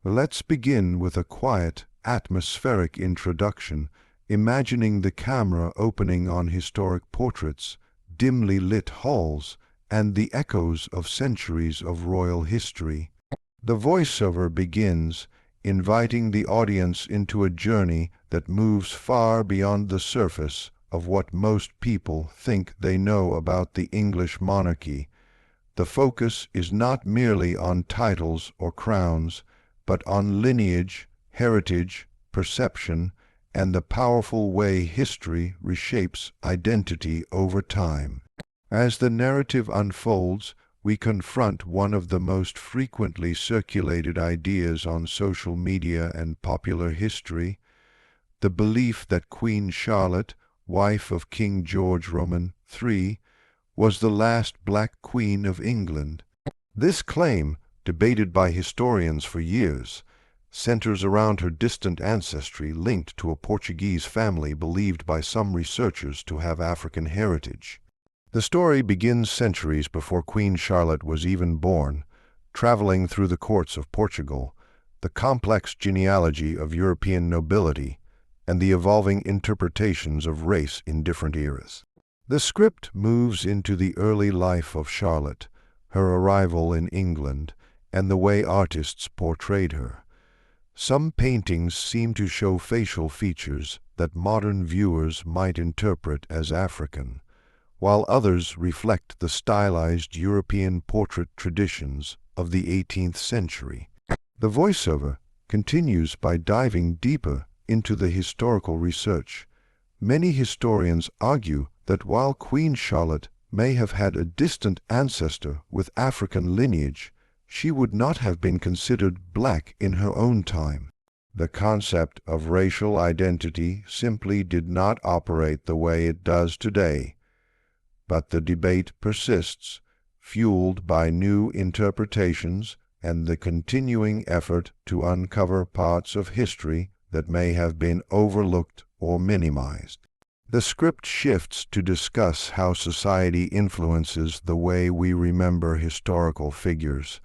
Let's begin with a quiet, atmospheric introduction, imagining the camera opening on historic portraits, dimly lit halls, and the echoes of centuries of royal history. The voiceover begins, inviting the audience into a journey that moves far beyond the surface of what most people think they know about the English monarchy. The focus is not merely on titles or crowns, but on lineage, heritage, perception, and the powerful way history reshapes identity over time. As the narrative unfolds, we confront one of the most frequently circulated ideas on social media and popular history, the belief that Queen Charlotte, wife of King George Roman III, was the last Black Queen of England. This claim, debated by historians for years, centers around her distant ancestry linked to a Portuguese family believed by some researchers to have African heritage. The story begins centuries before Queen Charlotte was even born, traveling through the courts of Portugal, the complex genealogy of European nobility, and the evolving interpretations of race in different eras. The script moves into the early life of Charlotte, her arrival in England, and the way artists portrayed her. Some paintings seem to show facial features that modern viewers might interpret as African, while others reflect the stylized European portrait traditions of the 18th century. The voiceover continues by diving deeper into the historical research. Many historians argue that while Queen Charlotte may have had a distant ancestor with African lineage, she would not have been considered black in her own time. The concept of racial identity simply did not operate the way it does today. But the debate persists, fueled by new interpretations and the continuing effort to uncover parts of history that may have been overlooked or minimized. The script shifts to discuss how society influences the way we remember historical figures.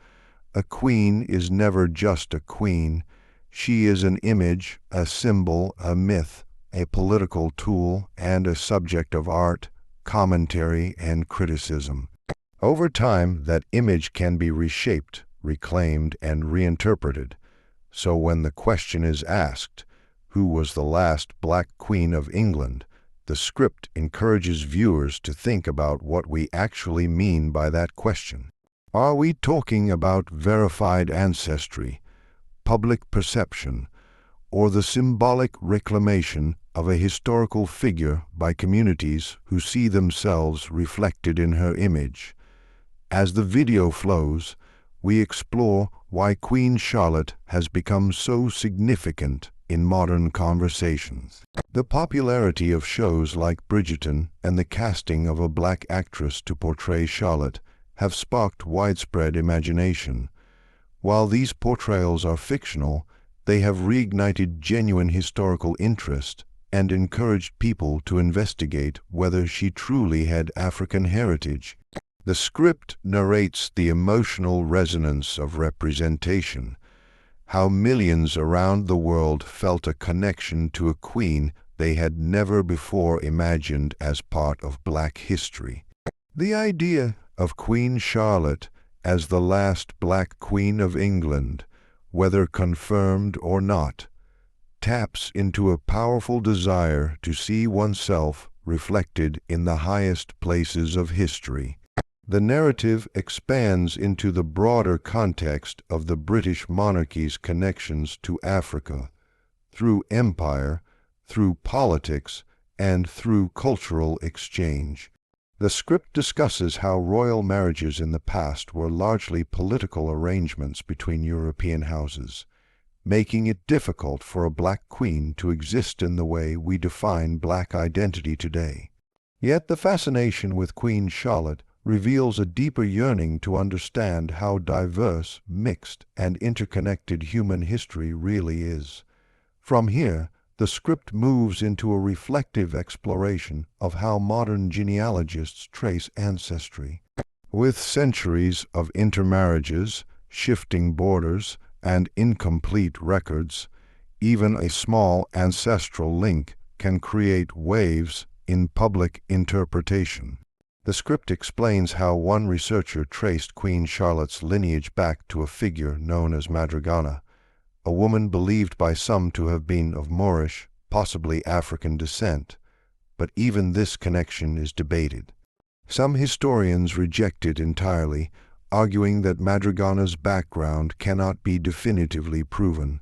A queen is never just a queen. She is an image, a symbol, a myth, a political tool, and a subject of art, commentary, and criticism. Over time, that image can be reshaped, reclaimed, and reinterpreted. So when the question is asked, who was the last Black Queen of England, the script encourages viewers to think about what we actually mean by that question. Are we talking about verified ancestry, public perception, or the symbolic reclamation of a historical figure by communities who see themselves reflected in her image? As the video flows, we explore why Queen Charlotte has become so significant in modern conversations. The popularity of shows like Bridgerton and the casting of a black actress to portray Charlotte have sparked widespread imagination. While these portrayals are fictional, they have reignited genuine historical interest and encouraged people to investigate whether she truly had African heritage. The script narrates the emotional resonance of representation, how millions around the world felt a connection to a queen they had never before imagined as part of Black history. The idea of Queen Charlotte as the last Black Queen of England, whether confirmed or not, taps into a powerful desire to see oneself reflected in the highest places of history. The narrative expands into the broader context of the British monarchy's connections to Africa, through empire, through politics, and through cultural exchange. The script discusses how royal marriages in the past were largely political arrangements between European houses, making it difficult for a Black queen to exist in the way we define Black identity today. Yet the fascination with Queen Charlotte reveals a deeper yearning to understand how diverse, mixed, and interconnected human history really is. From here, the script moves into a reflective exploration of how modern genealogists trace ancestry. With centuries of intermarriages, shifting borders, and incomplete records, even a small ancestral link can create waves in public interpretation. The script explains how one researcher traced Queen Charlotte's lineage back to a figure known as Madrigana, a woman believed by some to have been of Moorish, possibly African descent, but even this connection is debated. Some historians reject it entirely, arguing that Madrigana's background cannot be definitively proven.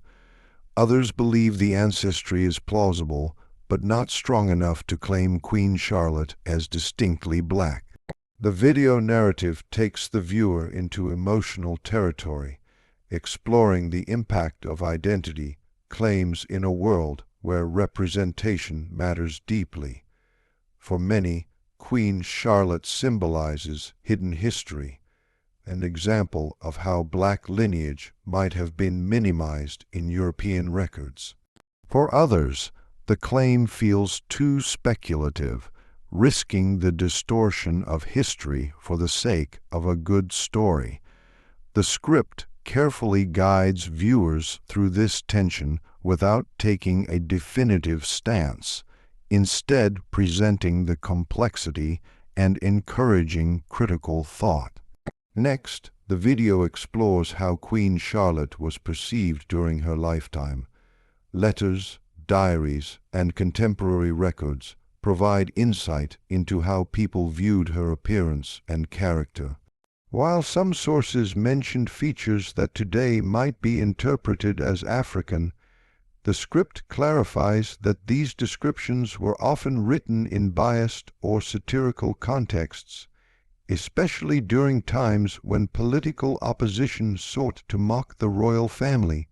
Others believe the ancestry is plausible, but not strong enough to claim Queen Charlotte as distinctly black. The video narrative takes the viewer into emotional territory, exploring the impact of identity claims in a world where representation matters deeply. For many, Queen Charlotte symbolizes hidden history, an example of how black lineage might have been minimized in European records. For others, the claim feels too speculative, risking the distortion of history for the sake of a good story. The script carefully guides viewers through this tension without taking a definitive stance, instead presenting the complexity and encouraging critical thought. Next, the video explores how Queen Charlotte was perceived during her lifetime. Letters, diaries, and contemporary records provide insight into how people viewed her appearance and character. While some sources mentioned features that today might be interpreted as African, the script clarifies that these descriptions were often written in biased or satirical contexts, especially during times when political opposition sought to mock the royal family.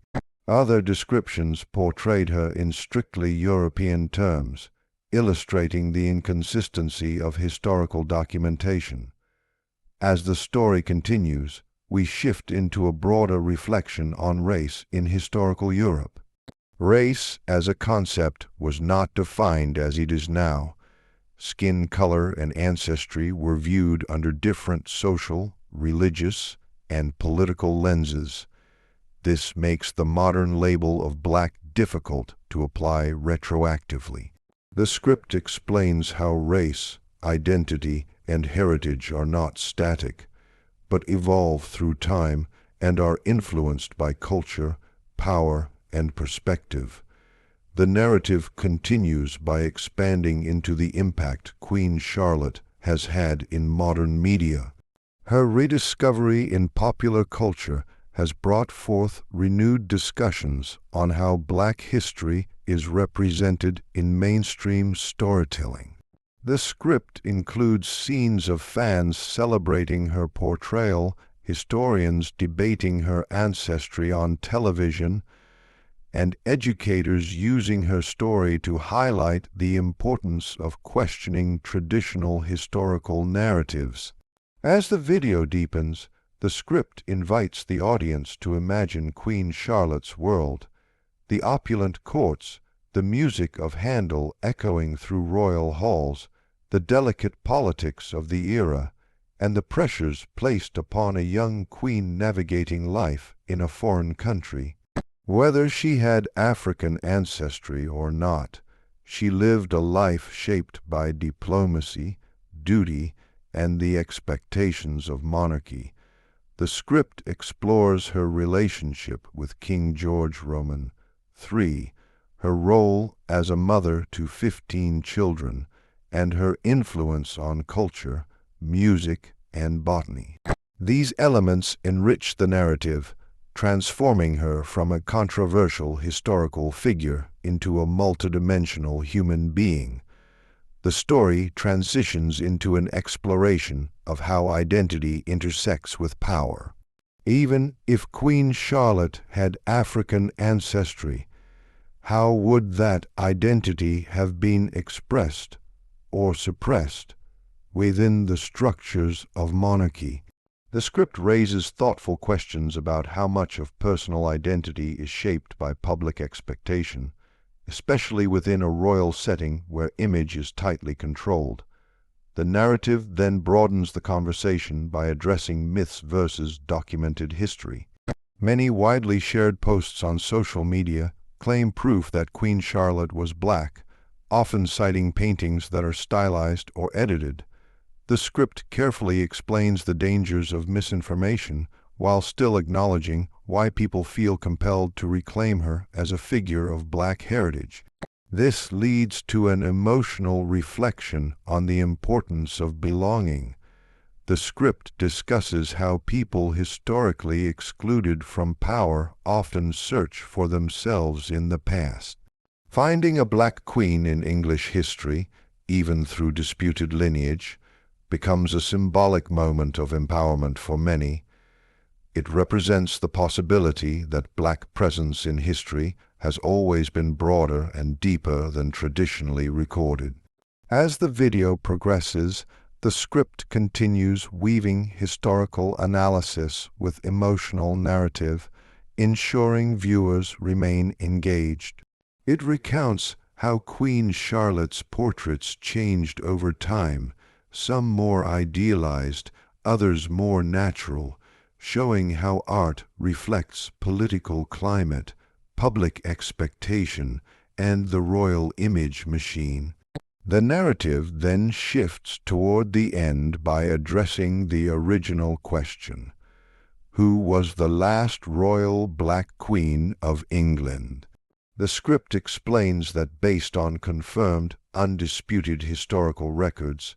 Other descriptions portrayed her in strictly European terms, illustrating the inconsistency of historical documentation. As the story continues, we shift into a broader reflection on race in historical Europe. Race as a concept was not defined as it is now. Skin color and ancestry were viewed under different social, religious, and political lenses. This makes the modern label of black difficult to apply retroactively. The script explains how race, identity, and heritage are not static, but evolve through time and are influenced by culture, power, and perspective. The narrative continues by expanding into the impact Queen Charlotte has had in modern media. Her rediscovery in popular culture has brought forth renewed discussions on how black history is represented in mainstream storytelling. The script includes scenes of fans celebrating her portrayal, historians debating her ancestry on television, and educators using her story to highlight the importance of questioning traditional historical narratives. As the video deepens, the script invites the audience to imagine Queen Charlotte's world, the opulent courts, the music of Handel echoing through royal halls, the delicate politics of the era, and the pressures placed upon a young queen navigating life in a foreign country. Whether she had African ancestry or not, she lived a life shaped by diplomacy, duty, and the expectations of monarchy. The script explores her relationship with King George Roman III, her role as a mother to 15 children, and her influence on culture, music, and botany. These elements enrich the narrative, transforming her from a controversial historical figure into a multidimensional human being. The story transitions into an exploration of how identity intersects with power. Even if Queen Charlotte had African ancestry, how would that identity have been expressed or suppressed within the structures of monarchy? The script raises thoughtful questions about how much of personal identity is shaped by public expectation, especially within a royal setting where image is tightly controlled. The narrative then broadens the conversation by addressing myths versus documented history. Many widely shared posts on social media claim proof that Queen Charlotte was black, often citing paintings that are stylized or edited. The script carefully explains the dangers of misinformation while still acknowledging why people feel compelled to reclaim her as a figure of black heritage. This leads to an emotional reflection on the importance of belonging. The script discusses how people historically excluded from power often search for themselves in the past. Finding a black queen in English history, even through disputed lineage, becomes a symbolic moment of empowerment for many. It represents the possibility that black presence in history has always been broader and deeper than traditionally recorded. As the video progresses, the script continues weaving historical analysis with emotional narrative, ensuring viewers remain engaged. It recounts how Queen Charlotte's portraits changed over time, some more idealized, others more natural, showing how art reflects political climate, public expectation, and the royal image machine. The narrative then shifts toward the end by addressing the original question: who was the last royal black queen of England? The script explains that based on confirmed, undisputed historical records,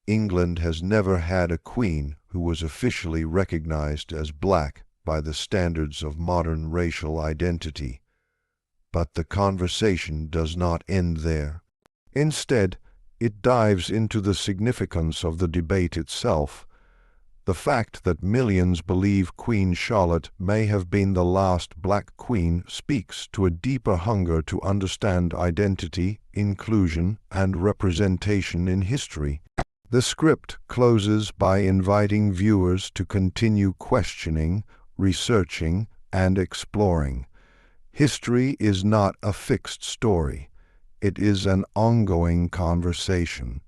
England has never had a queen who was officially recognized as black by the standards of modern racial identity. But the conversation does not end there. Instead, it dives into the significance of the debate itself. The fact that millions believe Queen Charlotte may have been the last black queen speaks to a deeper hunger to understand identity, inclusion, and representation in history. The script closes by inviting viewers to continue questioning, researching, and exploring. History is not a fixed story. It is an ongoing conversation.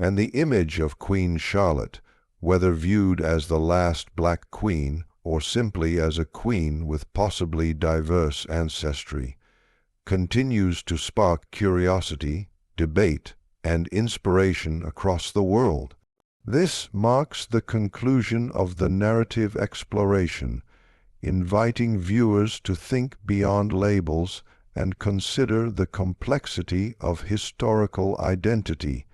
And the image of Queen Charlotte, whether viewed as the last black queen or simply as a queen with possibly diverse ancestry, continues to spark curiosity, debate, and inspiration across the world. This marks the conclusion of the narrative exploration, inviting viewers to think beyond labels and consider the complexity of historical identity,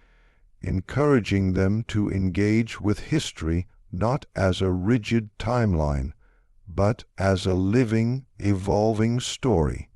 encouraging them to engage with history not as a rigid timeline, but as a living, evolving story.